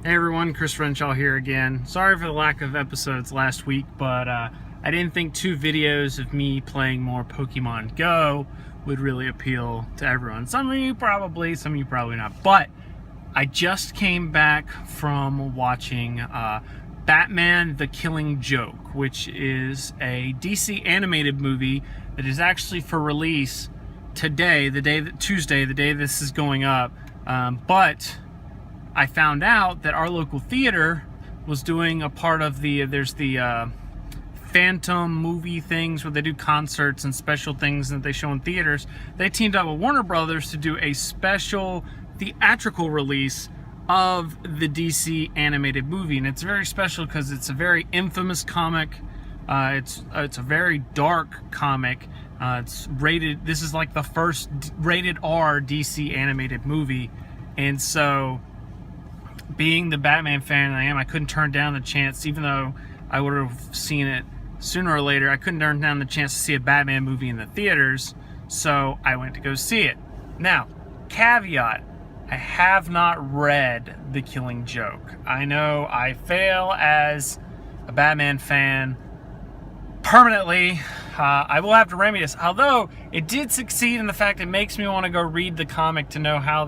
Hey everyone, Chris Renshaw here again. Sorry for the lack of episodes last week, but I didn't think 2 videos of me playing more Pokemon Go would really appeal to everyone. Some of you probably, some of you probably not. But I just came back from watching Batman the Killing Joke, which is a DC animated movie that is actually for release today, Tuesday, the day this is going up. But I found out that our local theater was doing a part of there's the Phantom movie things where they do concerts and special things that they show in theaters. They teamed up with Warner Brothers to do a special theatrical release of the DC animated movie, and it's very special because it's a very infamous comic. It's a very dark comic. It's rated. This is like the first rated R DC animated movie, and so, being the Batman fan I am, I couldn't turn down the chance, even though I would have seen it sooner or later. I couldn't turn down the chance to see a Batman movie in the theaters, so I went to go see it. Now, caveat, I have not read The Killing Joke. I know I fail as a Batman fan permanently. I will have to remedy this, although it did succeed in the fact it makes me want to go read the comic to know how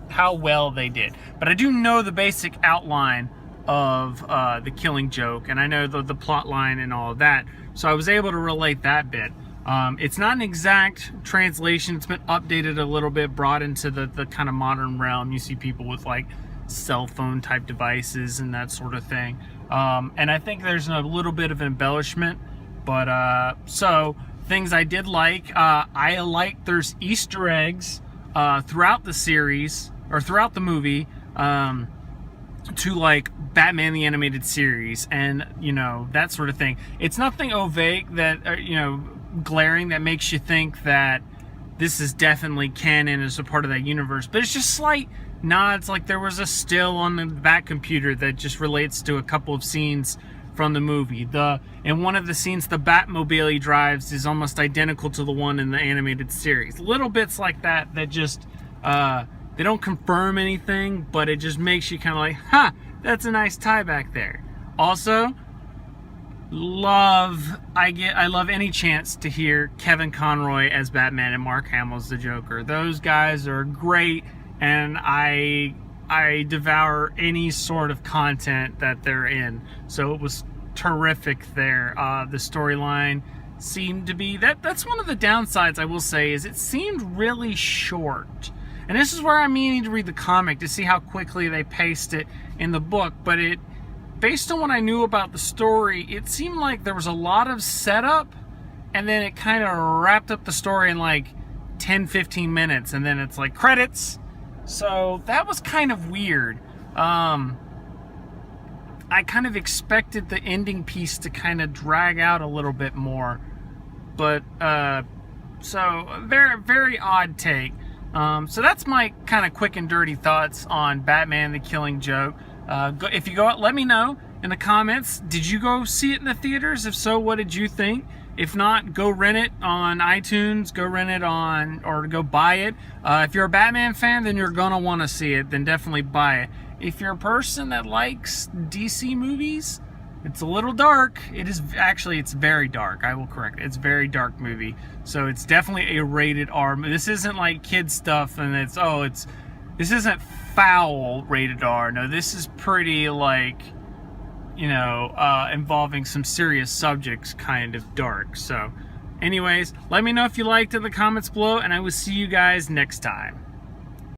how well they did. But I do know the basic outline of The Killing Joke, and I know the plot line and all of that, so I was able to relate that bit. It's not an exact translation. It's been updated a little bit, brought into the kind of modern realm. You see people with like cell phone type devices and that sort of thing. And I think there's a little bit of embellishment, but so things I did like. I like there's Easter eggs throughout the series or throughout the movie to like Batman the Animated Series, and you know, that sort of thing. It's nothing ovate that glaring that makes you think that this is definitely canon as a part of that universe, but it's just slight nods. Like there was a still on the back computer that just relates to a couple of scenes from the movie. In one of the scenes, the Batmobile he drives is almost identical to the one in the animated series. Little bits like that just they don't confirm anything, but it just makes you kind of like, huh, that's a nice tie back there. Also, I love any chance to hear Kevin Conroy as Batman and Mark Hamill as the Joker. Those guys are great, and I devour any sort of content that they're in. So it was terrific there. The storyline seemed to be that's one of the downsides, I will say, is it seemed really short. And this is where I'm meaning to read the comic to see how quickly they paced it in the book, but based on what I knew about the story, it seemed like there was a lot of setup, and then it kind of wrapped up the story in like 10-15 minutes, and then it's like credits. So that was kind of weird. I kind of expected the ending piece to kind of drag out a little bit more, but so very, very odd take. So that's my kind of quick and dirty thoughts on Batman the Killing Joke. If you go out, let me know in the comments. Did you go see it in the theaters? If so, what did you think? If not, go rent it on iTunes, go rent it or go buy it. If you're a Batman fan, then you're gonna want to see it, then definitely buy it. If you're a person that likes DC movies, it's a little dark. It's very dark. I will correct it. It's a very dark movie. So it's definitely a rated R. This isn't like kid stuff and this isn't foul rated R. No, this is pretty like, involving some serious subjects, kind of dark. So anyways, let me know if you liked it in the comments below, and I will see you guys next time.